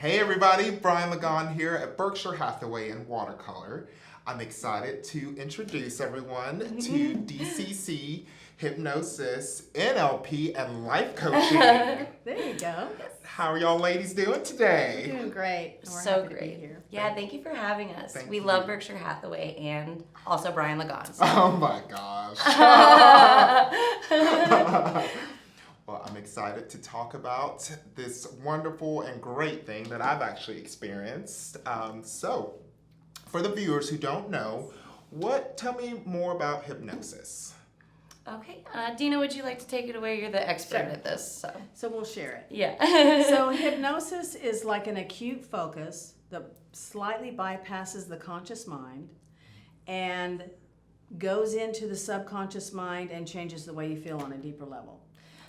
Hey everybody, Brian Ligon here at Berkshire Hathaway and Watercolor. I'm excited to introduce everyone to DCC, Hypnosis, NLP, and Life Coaching. There you go. How are y'all ladies doing today? Doing great. We're So happy great. to be here. Yeah, thank you for having us. Thank We you. love Berkshire Hathaway and also Brian Ligon. So. Oh my gosh. Well, I'm excited to talk about this wonderful and great thing that I've actually experienced. So, for the viewers who don't know, tell me more about hypnosis. Okay, Deana, would you like to take it away? You're the expert Sure. at this. So we'll share it. Yeah. So hypnosis is like an acute focus that slightly bypasses the conscious mind and goes into the subconscious mind and changes the way you feel on a deeper level.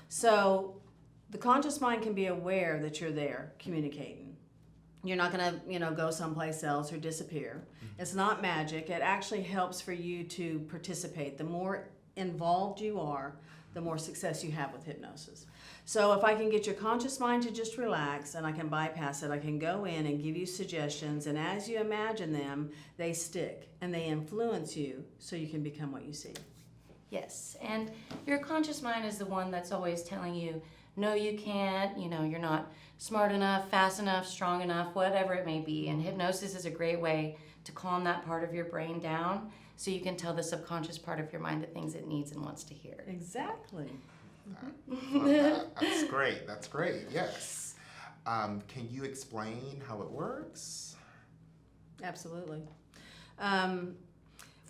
So the conscious mind can be aware that you're there communicating. You're not going to, go someplace else or disappear. It's not magic. It actually helps for you to participate. The more involved you are, the more success you have with hypnosis. So if I can get your conscious mind to just relax and I can bypass it, I can go in and give you suggestions, and as you imagine them, they stick and they influence you so you can become what you see. Yes, and your conscious mind is the one that's always telling you, no, you can't, you're not smart enough, fast enough, strong enough, whatever it may be. And hypnosis is a great way to calm that part of your brain down so you can tell the subconscious part of your mind the things it needs and wants to hear. Exactly. That's great. That's great. Yes. Can you explain how it works? Absolutely.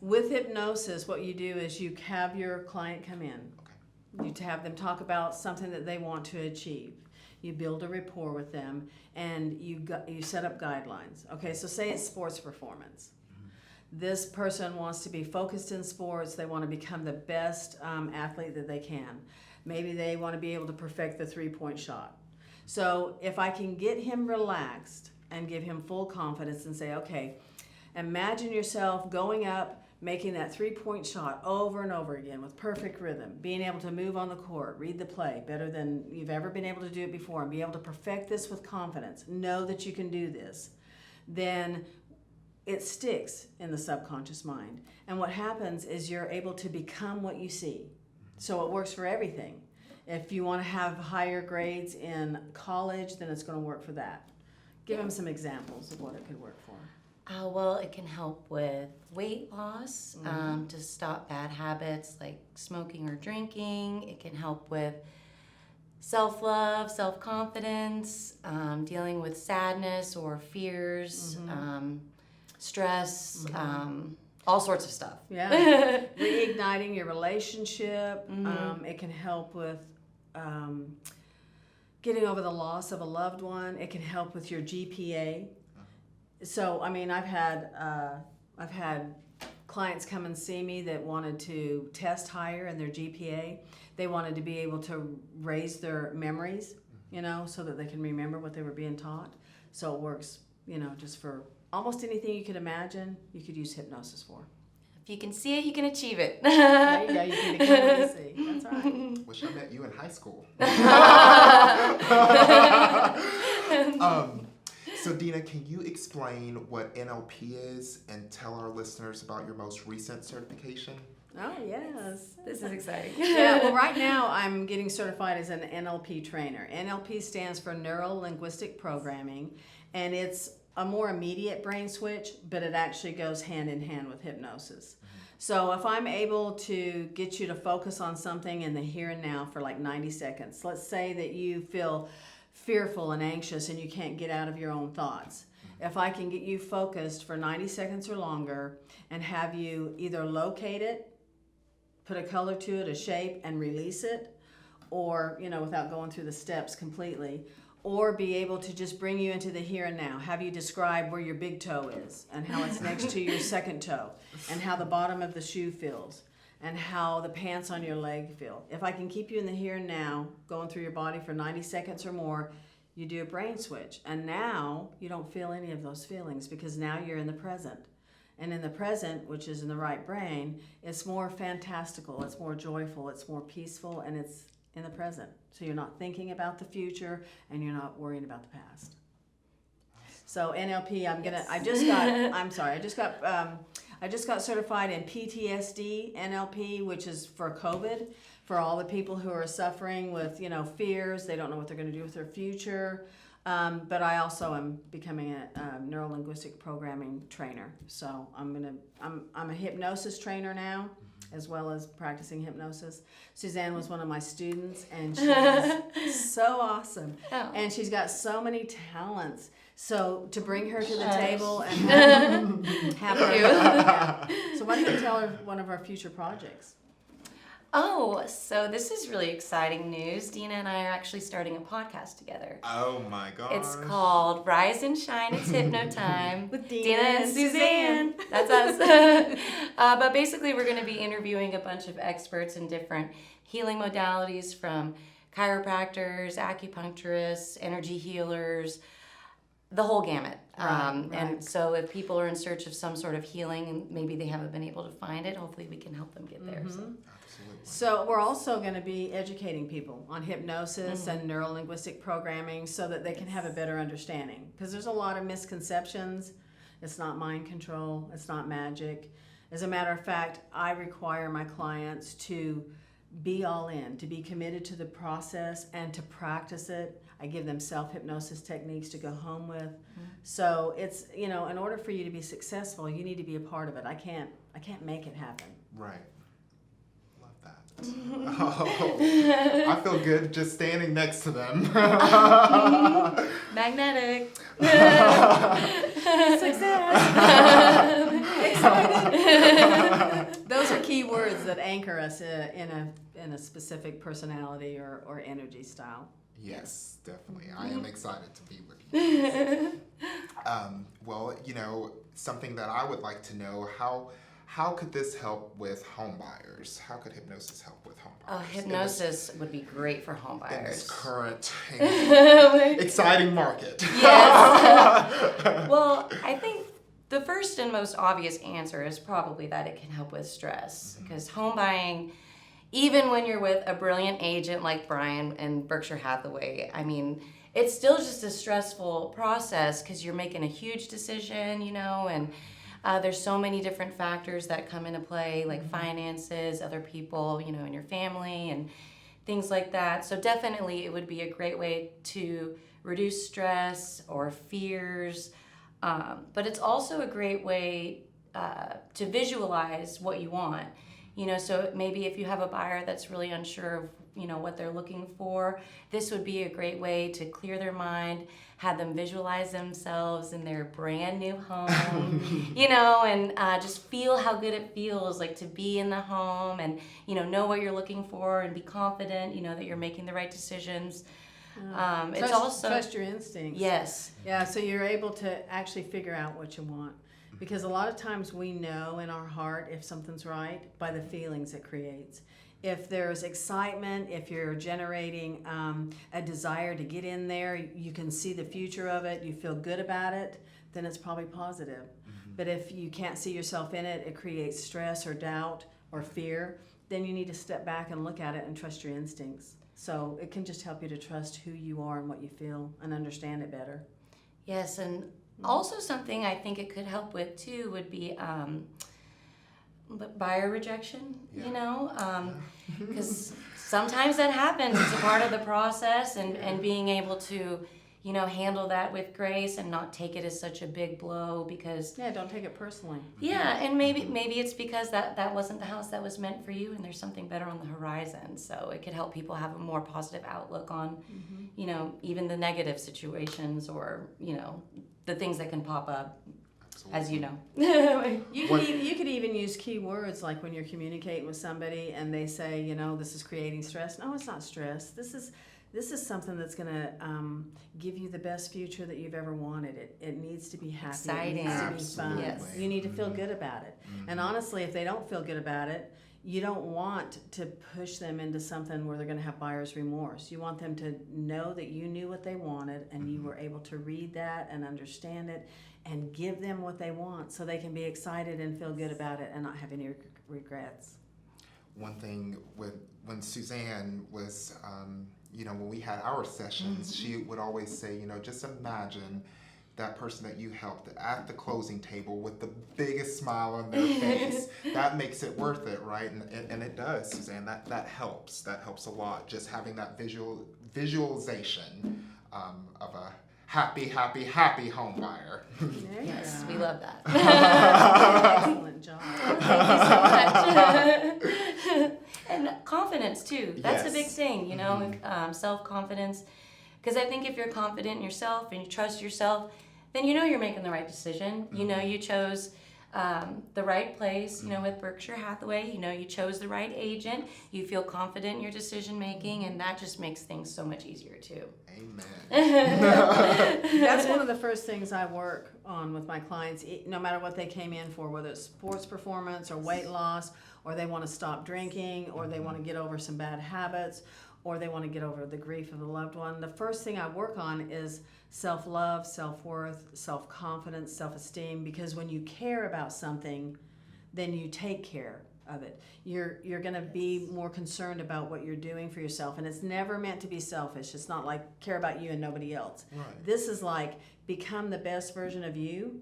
With hypnosis, what you do is you have your client come in. Okay. You have them talk about something that they want to achieve. You build a rapport with them, and you set up guidelines. Okay, so say it's sports performance. This person wants to be focused in sports. They want to become the best athlete that they can. Maybe they want to be able to perfect the three-point shot. So if I can get him relaxed and give him full confidence and say, okay, imagine yourself going up, making that three-point shot over and over again with perfect rhythm, being able to move on the court, read the play better than you've ever been able to do it before, and be able to perfect this with confidence, know that you can do this, then it sticks in the subconscious mind. And what happens is you're able to become what you see. So it works for everything. If you want to have higher grades in college, then it's going to work for that. Give them some examples of what it could work for. Well, it can help with weight loss, to stop bad habits like smoking or drinking. It can help with self-love, self-confidence, dealing with sadness or fears, stress, all sorts of stuff. Yeah. Reigniting your relationship. It can help with getting over the loss of a loved one. It can help with your GPA. So, I've had clients come and see me that wanted to test higher in their GPA. They wanted to be able to raise their memories, so that they can remember what they were being taught. So it works, just for almost anything you could imagine, you could use hypnosis for. If you can see it, you can achieve it. There you go, you can become what you see. That's right. Wish I met you in high school. So Deana, can you explain what NLP is and tell our listeners about your most recent certification? Oh, yes. This is exciting. Yeah, well, right now I'm getting certified as an NLP trainer. NLP stands for neuro-linguistic programming, and it's a more immediate brain switch, but it actually goes hand in hand with hypnosis. So if I'm able to get you to focus on something in the here and now for like 90 seconds, let's say that you feel fearful and anxious and you can't get out of your own thoughts. If I can get you focused for 90 seconds or longer and have you either locate it, put a color to it, a shape, and release it, or, without going through the steps completely, or be able to just bring you into the here and now, have you describe where your big toe is and how it's next to your second toe and how the bottom of the shoe feels and how the pants on your leg feel. If I can keep you in the here and now, going through your body for 90 seconds or more, you do a brain switch. And now you don't feel any of those feelings because now you're in the present. And in the present, which is in the right brain, it's more fantastical, it's more joyful, it's more peaceful, and it's in the present. So you're not thinking about the future and you're not worrying about the past. So NLP, I just got certified in PTSD NLP, which is for COVID, for all the people who are suffering with, fears. They don't know what they're going to do with their future. But I also am becoming a neuro-linguistic programming trainer. So I'm a hypnosis trainer now, as well as practicing hypnosis. Suzanne was one of my students, and she's so awesome. Oh. And she's got so many talents. So to bring her to the table and have her. Yeah. So why don't you tell her one of our future projects? Oh, so this is really exciting news. Deana and I are actually starting a podcast together. Oh my gosh. It's called Rise and Shine, It's Hypnotime With Deana and Suzanne. That's us. But basically, we're going to be interviewing a bunch of experts in different healing modalities, from chiropractors, acupuncturists, energy healers, the whole gamut. Right. And so if people are in search of some sort of healing and maybe they haven't been able to find it, hopefully we can help them get there. So. Absolutely. So we're also going to be educating people on hypnosis and neuro-linguistic programming so that they can have a better understanding. Because there's a lot of misconceptions. It's not mind control. It's not magic. As a matter of fact, I require my clients to be all in, to be committed to the process and to practice it. I give them self-hypnosis techniques to go home with. So it's, in order for you to be successful, you need to be a part of it. I can't make it happen. Right. Oh, I feel good just standing next to them. Magnetic. Success. Excited. Those are key words that anchor us in a specific personality or energy style. Yes, definitely. I am excited to be with you. Well, something that I would like to know, how could this help with home buyers? How could hypnosis help with home buyers? Hypnosis would be great for home buyers. In this current exciting market. Yes. Well, I think the first and most obvious answer is probably that it can help with stress. Because home buying, even when you're with a brilliant agent like Brian and Berkshire Hathaway, it's still just a stressful process because you're making a huge decision, and there's so many different factors that come into play, like finances, other people, in your family and things like that. So definitely it would be a great way to reduce stress or fears. But it's also a great way to visualize what you want. So maybe if you have a buyer that's really unsure of, what they're looking for, this would be a great way to clear their mind, have them visualize themselves in their brand new home, and just feel how good it feels like to be in the home and, know what you're looking for and be confident, that you're making the right decisions. It's also trust your instincts. Yes. Yeah, so you're able to actually figure out what you want. Because a lot of times we know in our heart if something's right by the feelings it creates. If there's excitement, if you're generating a desire to get in there, you can see the future of it, you feel good about it, then it's probably positive. But if you can't see yourself in it, it creates stress or doubt or fear, then you need to step back and look at it and trust your instincts. So it can just help you to trust who you are and what you feel and understand it better. Yes, and also something I think it could help with too would be buyer rejection, because sometimes that happens. It's a part of the process, and being able to, handle that with grace and not take it as such a big blow because... Yeah, don't take it personally. Yeah, and maybe it's because that wasn't the house that was meant for you and there's something better on the horizon. So it could help people have a more positive outlook on, even the negative situations or, the things that can pop up. As you know. You could even use key words like when you're communicating with somebody and they say, this is creating stress. No, it's not stress. This is something that's going to give you the best future that you've ever wanted. It needs to be happy. Exciting. It needs to be fun. Yes. You need to feel good about it. And honestly, if they don't feel good about it, you don't want to push them into something where they're going to have buyer's remorse. You want them to know that you knew what they wanted and you were able to read that and understand it and give them what they want so they can be excited and feel good about it and not have any regrets. One thing when Suzanne was, when we had our sessions, she would always say, just imagine that person that you helped at the closing table with the biggest smile on their face, that makes it worth it, right? And it does, Suzanne. That helps. That helps a lot. Just having that visualization of a happy home buyer. Yes, we love that. Excellent job. Thank you so much. And confidence too. That's a big Yes. thing, you know, self-confidence. Because I think if you're confident in yourself and you trust yourself, then you know you're making the right decision. You know you chose the right place, you know, with Berkshire Hathaway. You know you chose the right agent. You feel confident in your decision making, and that just makes things so much easier too. Amen. That's one of the first things I work on with my clients, no matter what they came in for, whether it's sports performance or weight loss, or they want to stop drinking, or they want to get over some bad habits, or they want to get over the grief of a loved one. The first thing I work on is self-love, self-worth, self-confidence, self-esteem, because when you care about something, then you take care of it. You're going to be more concerned about what you're doing for yourself, and it's never meant to be selfish. It's not like care about you and nobody else. Right. This is like become the best version of you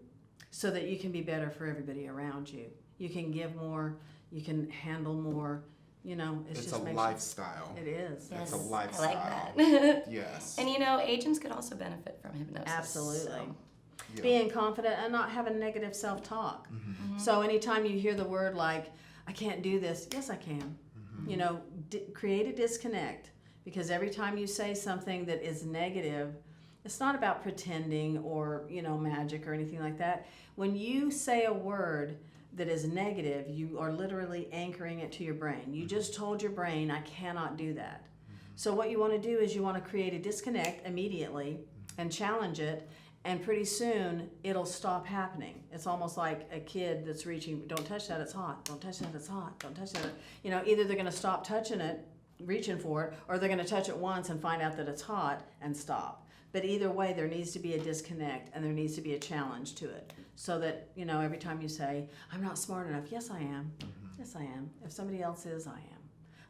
so that you can be better for everybody around you. You can give more, you can handle more, you know, It's just a makes lifestyle. it is. Yes, It's a lifestyle. I like that. Yes. And you know, agents could also benefit from hypnosis. Absolutely. So. Yeah. Being confident and not having negative self-talk. So anytime you hear the word like, I can't do this, yes I can. You know, create a disconnect, because every time you say something that is negative, it's not about pretending or, you know, magic or anything like that. When you say a word that is negative, you are literally anchoring it to your brain. You just told your brain, I cannot do that. So what you want to do is you want to create a disconnect immediately and challenge it, and pretty soon it'll stop happening. It's almost like a kid that's reaching, don't touch that, it's hot. Don't touch that, it's hot. Don't touch that. You know, either they're going to stop touching it, reaching for it, or they're going to touch it once and find out that it's hot and stop. But either way, there needs to be a disconnect and there needs to be a challenge to it, so that, you know, every time you say, I'm not smart enough, yes I am. Yes I am. If somebody else is, I am.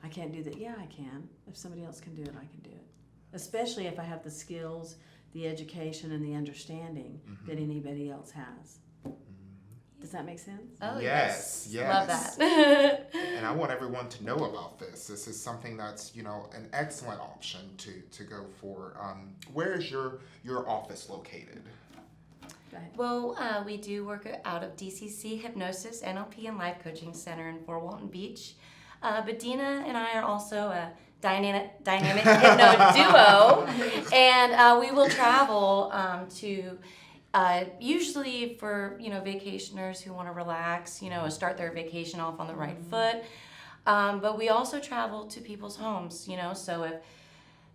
I can't do that, yeah I can. If somebody else can do it, I can do it. Especially if I have the skills, the education, and the understanding that anybody else has. Does that make sense? Oh, Yes, yes. Love that. And I want everyone to know about this. This is something that's, you know, an excellent option to go for. Where is your office located? Go ahead. Well, we do work out of DCC Hypnosis, NLP, and Life Coaching Center in Fort Walton Beach. But Deana and I are also a dynamic hypno duo, and we will travel to usually for, you know, vacationers who want to relax, you know, start their vacation off on the right foot. But we also travel to people's homes, you know, so if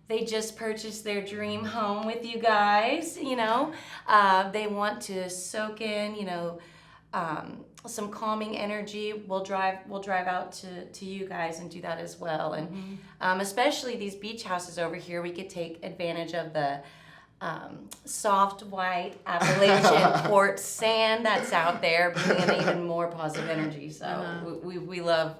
they just purchased their dream home with you guys, you know, they want to soak in, you know, some calming energy, we'll drive out to you guys and do that as well. And especially these beach houses over here, we could take advantage of the soft white Appalachian quartz sand that's out there, bringing in even more positive energy. So we love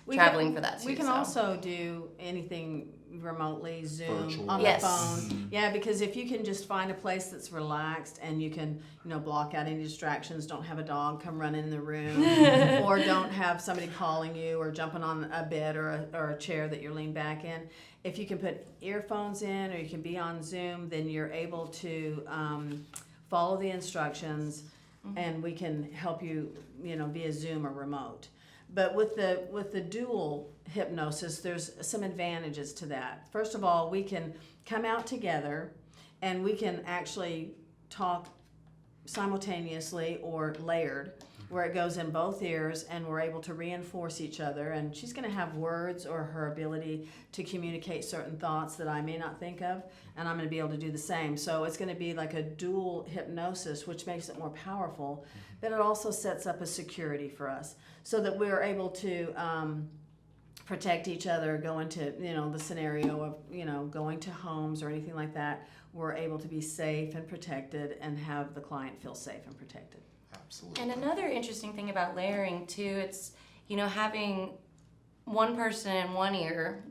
traveling for that too. We can also do anything remotely, Zoom, Virtual. on Yes. the phone. Yeah, because if you can just find a place that's relaxed and you can, you know, block out any distractions, don't have a dog come running in the room, or don't have somebody calling you or jumping on a bed or a chair that you're leaned back in. If you can put earphones in or you can be on Zoom, then you're able to follow the instructions, and we can help you, you know, via Zoom or remote. But with the dual hypnosis, there's some advantages to that. First of all, we can come out together and we can actually talk simultaneously or layered, where it goes in both ears and we're able to reinforce each other. And she's going to have words or her ability to communicate certain thoughts that I may not think of, and I'm going to be able to do the same. So it's going to be like a dual hypnosis, which makes it more powerful, but it also sets up a security for us so that we're able to protect each other, go into, you know, the scenario of, you know, going to homes or anything like that. We're able to be safe and protected and have the client feel safe and protected. Absolutely. And another interesting thing about layering too, it's, you know, having one person in one ear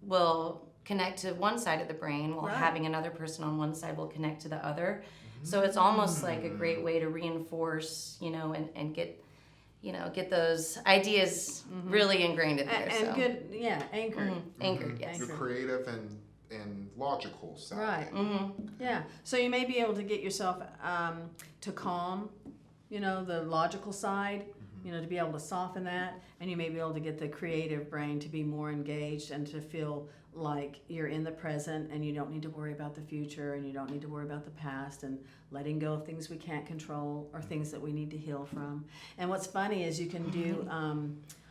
will connect to one side of the brain, while Right. having another person on one side will connect to the other. So it's almost like a great way to reinforce, and get those ideas really ingrained in there. And good, anchored. Anchored, yes. Your creative and logical side. Right. Yeah. So you may be able to get yourself to calm, the logical side, to be able to soften that, and you may be able to get the creative brain to be more engaged and to feel like you're in the present and you don't need to worry about the future and you don't need to worry about the past, and letting go of things we can't control or things that we need to heal from. And what's funny is you can do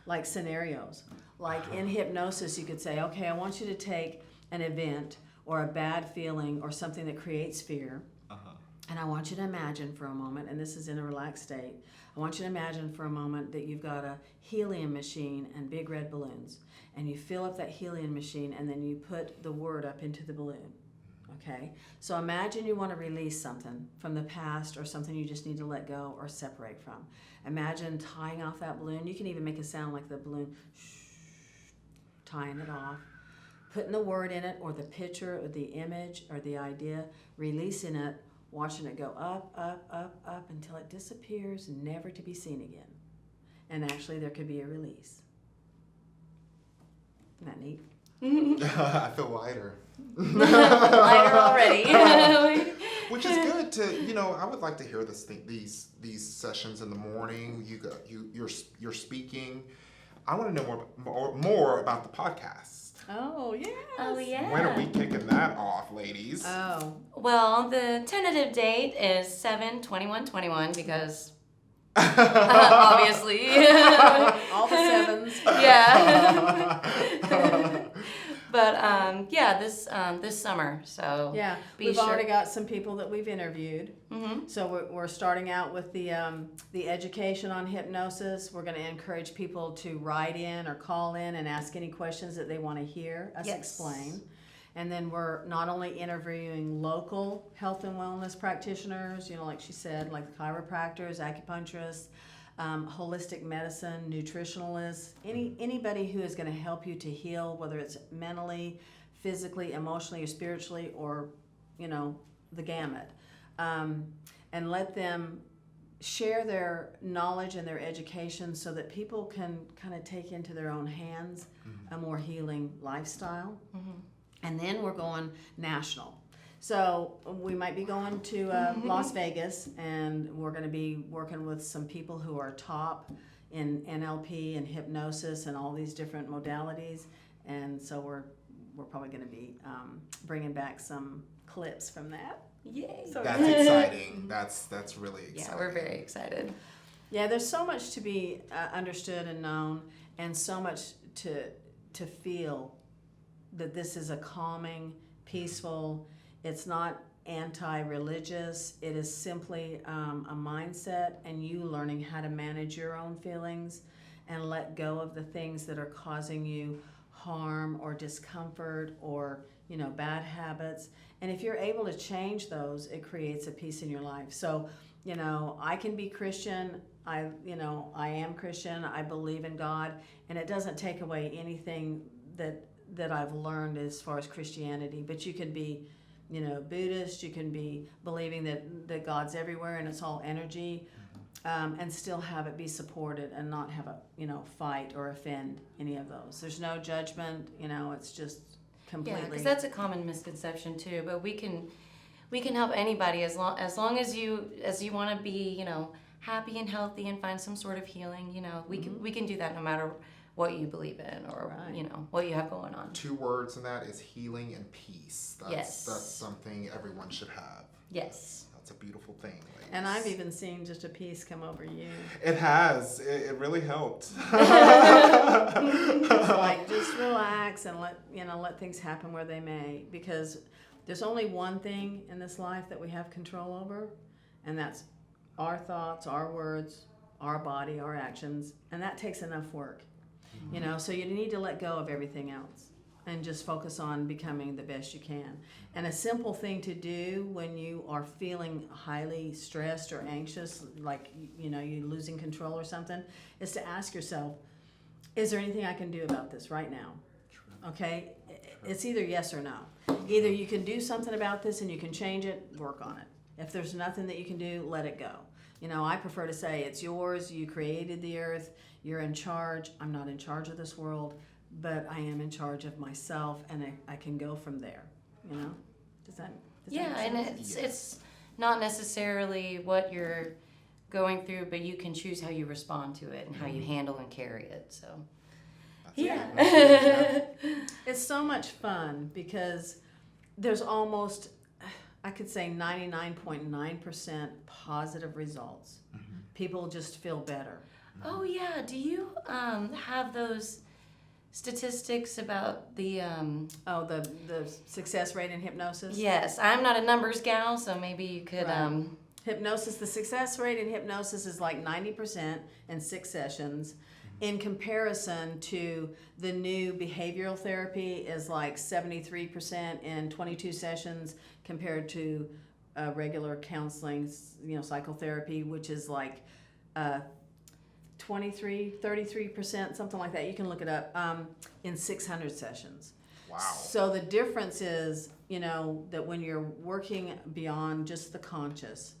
like scenarios. Like in hypnosis, you could say, okay, I want you to take an event or a bad feeling or something that creates fear, and I want you to imagine for a moment, and this is in a relaxed state, I want you to imagine for a moment that you've got a helium machine and big red balloons, and you fill up that helium machine and then you put the word up into the balloon. Okay? So imagine you want to release something from the past or something you just need to let go or separate from. Imagine tying off that balloon. You can even make a sound like the balloon, tying it off, putting the word in it or the picture or the image or the idea, releasing it, watching it go up, up, up, up until it disappears, never to be seen again. And actually there could be a release. Isn't that neat? I feel lighter. Lighter already. Which is good to, I would like to hear these sessions in the morning. You're speaking. I want to know more about the podcast. Oh, yeah. Oh, yeah. When are we kicking that off, ladies? Oh. Well, the tentative date is 7/21/21 because obviously All the sevens. Yeah. But this summer. So Yeah, we've already got some people that we've interviewed. So we're starting out with the education on hypnosis. We're going to encourage people to write in or call in and ask any questions that they want to hear us explain. And then we're not only interviewing local health and wellness practitioners, like she said, like chiropractors, acupuncturists, holistic medicine, nutritionalists, anybody who is going to help you to heal, whether it's mentally, physically, emotionally, or spiritually, or the gamut, and let them share their knowledge and their education so that people can kind of take into their own hands a more healing lifestyle. And then we're going national. So we might be going to Las Vegas, and we're going to be working with some people who are top in NLP and hypnosis and all these different modalities. And so we're probably going to be bringing back some clips from that. Yay! So that's exciting. That's really exciting. Yeah, we're very excited. Yeah, there's so much to be understood and known, and so much to feel that this is a calming, peaceful. It's not anti-religious. It is simply a mindset and you learning how to manage your own feelings and let go of the things that are causing you harm or discomfort or bad habits. And if you're able to change those, it creates a peace in your life. So, I can be Christian. I am Christian. I believe in God, and it doesn't take away anything that I've learned as far as Christianity. But you can be Buddhist, you can be believing that God's everywhere and it's all energy, and still have it be supported and not have a fight or offend any of those. There's no judgment, it's just completely. Yeah, because that's a common misconception too. But we can help anybody as long as you want to be happy and healthy and find some sort of healing. We can do that no matter what you believe in or what you have going on. 2 words in that is healing and peace. That's something everyone should have. Yes. That's a beautiful thing. Ladies. And I've even seen just a peace come over you. It has. It really helped. It's like just relax and let things happen where they may, because there's only one thing in this life that we have control over, and that's our thoughts, our words, our body, our actions, and that takes enough work. So you need to let go of everything else and just focus on becoming the best you can. And a simple thing to do when you are feeling highly stressed or anxious, like you're losing control or something, is to ask yourself, is there anything I can do about this right now? Okay? It's either yes or no. Either you can do something about this and you can change it, work on it. If there's nothing that you can do, let it go. You know, I prefer to say it's yours. You created the earth. You're in charge. I'm not in charge of this world, but I am in charge of myself, and I can go from there. You know, does that Yeah, make and sense? it's not necessarily what you're going through, but you can choose how you respond to it and how you handle and carry it. So, yeah. It's so much fun because there's almost, I could say 99.9% positive results. People just feel better. Oh yeah. Do you have those statistics about the? The success rate in hypnosis? Yes, I'm not a numbers gal, so maybe you could. Right. Hypnosis, the success rate in hypnosis is like 90% in 6 sessions. In comparison to the new behavioral therapy is like 73% in 22 sessions compared to regular counseling, you know, psychotherapy, which is like 33%, something like that. You can look it up, in 600 sessions. Wow. So the difference is, you know, that when you're working beyond just the conscious,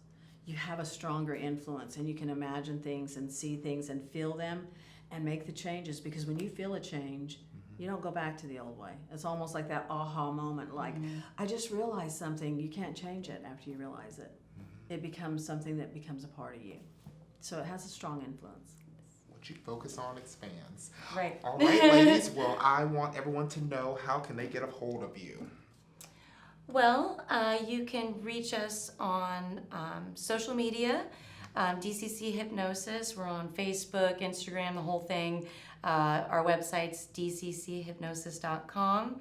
you have a stronger influence and you can imagine things and see things and feel them and make the changes, because when you feel a change, you don't go back to the old way. It's almost like that aha moment, like, I just realized something. You can't change it after you realize it. It becomes something that becomes a part of you. So it has a strong influence. What you focus on expands. Right. All right, ladies. Well, I want everyone to know, how can they get a hold of you? Well, you can reach us on social media, DCC Hypnosis. We're on Facebook, Instagram, the whole thing. Our website's dcchypnosis.com.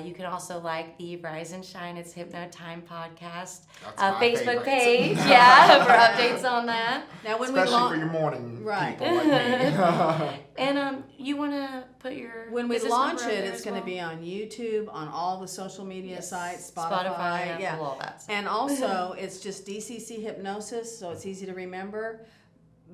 You can also like the Rise and Shine It's Hypnotime podcast Facebook page, for updates on that. Now, when Especially for your morning Right. people like me. And you want to put your When we business launch number it, out there it's as going to well? be on YouTube, on all the social media sites, Spotify, yeah. Apple, all that stuff. And also, it's just DCC Hypnosis, so it's easy to remember.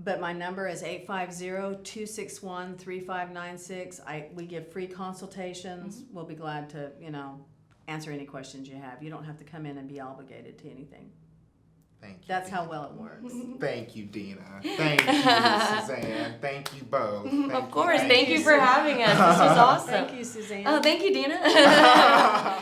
But my number is 850-261-3596. We give free consultations. We'll be glad to, you know, answer any questions you have. You don't have to come in and be obligated to anything. Thank you. That's how well it works. Thank you, Deana. Thank you, Suzanne. Thank you both. Of course. Thank you for having us. This was awesome. Thank you, Suzanne. Oh, thank you, Deana.